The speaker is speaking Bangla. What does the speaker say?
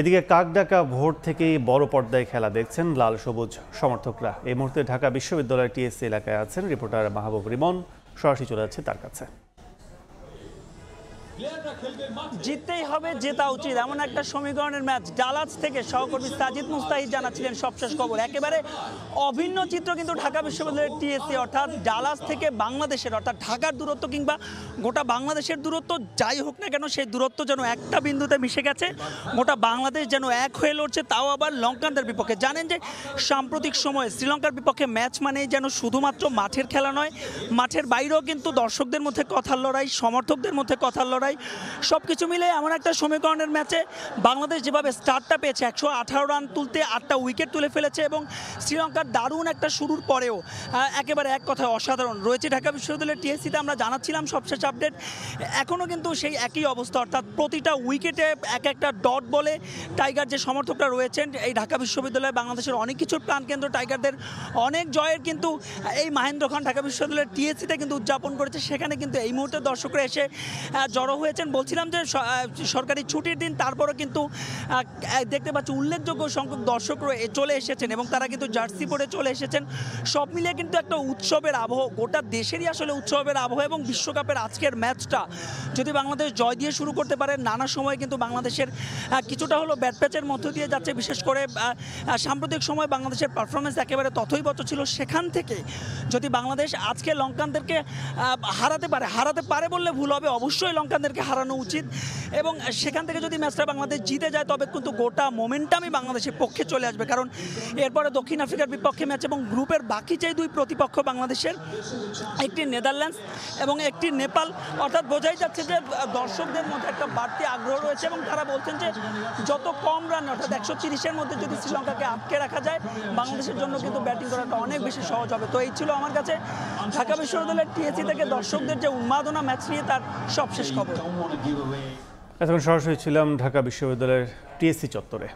এদিকে কাকডাকা ভোর থেকেই বড় পর্দায় খেলা দেখছেন লাল সবুজ সমর্থকরা। এই মুহূর্তে ঢাকা বিশ্ববিদ্যালয়ের টিএসসি এলাকায় আছেন রিপোর্টার মাহবুব রিমন। সরাসরি চলে যাচ্ছে তার কাছে। জিততেই হবে, জেতা উচিত, এমন একটা সমীকরণের ম্যাচ। ডালাস থেকে সহকর্মী সাজিদ মুস্তাহিদ জানাচ্ছিলেন সবশেষ খবর। একেবারে অভিন্ন চিত্র কিন্তু ঢাকা বিশ্ববিদ্যালয়ের টিএসসি, অর্থাৎ ডালাস থেকে বাংলাদেশের, অর্থাৎ ঢাকার দূরত্ব কিংবা গোটা বাংলাদেশের দূরত্ব যাই হোক না কেন, সেই দূরত্ব যেন একটা বিন্দুতে মিশে গেছে। গোটা বাংলাদেশ যেন এক হয়ে লড়ছে, তাও আবার লঙ্কানদের বিপক্ষে। জানেন যে সাম্প্রতিক সময়ে শ্রীলঙ্কার বিপক্ষে ম্যাচ মানেই যেন শুধুমাত্র মাঠের খেলা নয়, মাঠের বাইরেও কিন্তু দর্শকদের মধ্যে কথার লড়াই, সমর্থকদের মধ্যে কথার লড়াই, সব কিছু মিলে এমন একটা সমীকরণের ম্যাচে বাংলাদেশ যেভাবে স্টার্টটা পেয়েছে, 118 রান তুলতে 8টা উইকেট তুলে ফেলেছে এবং শ্রীলঙ্কার দারুণ একটা শুরুর পরেও একেবারে এক কথায় অসাধারণ রয়েছে ঢাকা বিশ্ববিদ্যালয়ের টিএসসিতে। আমরা জানাচ্ছিলাম সবশেষ আপডেট, এখনও কিন্তু সেই একই অবস্থা, অর্থাৎ প্রতিটা উইকেটে এক একটা ডট বলে টাইগার যে সমর্থকরা রয়েছেন এই ঢাকা বিশ্ববিদ্যালয়ে, বাংলাদেশের অনেক কিছুর প্রাণকেন্দ্র টাইগারদের অনেক জয়ের কিন্তু এই মাহেন্দ্র খান ঢাকা বিশ্ববিদ্যালয়ের টিএসসিতে কিন্তু উদযাপন করেছে। সেখানে কিন্তু এই মুহূর্তে দর্শকরা এসে জড়ো হয়েছেন। বলছিলাম যে সরকারি ছুটির দিন, তারপরও কিন্তু দেখতে পাচ্ছি উল্লেখযোগ্য সংখ্যক দর্শক চলে এসেছেন এবং তারা কিন্তু জার্সি পরে চলে এসেছেন। সব মিলিয়ে কিন্তু একটা উৎসবের আবহ, গোটা দেশেরই আসলে উৎসবের আবহ। এবং বিশ্বকাপের আজকের ম্যাচটা যদি বাংলাদেশ জয় দিয়ে শুরু করতে পারে, নানা সময় কিন্তু বাংলাদেশের কিছুটা হলো ব্যাট প্যাচের মধ্য দিয়ে যাচ্ছে। বিশেষ করে সাম্প্রতিক সময় বাংলাদেশের পারফরমেন্স একেবারে তথৈবচ ছিল। সেখান থেকে যদি বাংলাদেশ আজকে লঙ্কানদেরকে হারাতে পারে বললে ভুল হবে, অবশ্যই লঙ্কানদেরকে হারানো উচিত। এবং সেখান থেকে যদি ম্যাচটা বাংলাদেশ জিতে যায়, তবে কিন্তু গোটা মোমেন্টামই বাংলাদেশের পক্ষে চলে আসবে। কারণ এরপরে দক্ষিণ আফ্রিকার বিপক্ষে ম্যাচ এবং গ্রুপের বাকি যে দুই প্রতিপক্ষ বাংলাদেশের, একটি নেদারল্যান্ডস এবং একটি নেপাল, অর্থাৎ বোঝাই যাচ্ছে যে দর্শকদের মধ্যে একটা বাড়তি আগ্রহ রয়েছে এবং তারা বলছেন যে যত কম রান, অর্থাৎ 130-এর মধ্যে যদি শ্রীলঙ্কাকে আটকে রাখা যায়, বাংলাদেশের জন্য কিন্তু ব্যাটিং করাটা অনেক বেশি সহজ হবে। তো এই ছিল আমার কাছে ঢাকা বিশ্ববিদ্যালয়ের টিএসসি থেকে দর্শকদের যে উন্মাদনা ম্যাচ নিয়ে তার সবশেষ খবর। এখন সরাসরি ছিলাম ঢাকা বিশ্ববিদ্যালয়ের টিএসসি চত্বরে।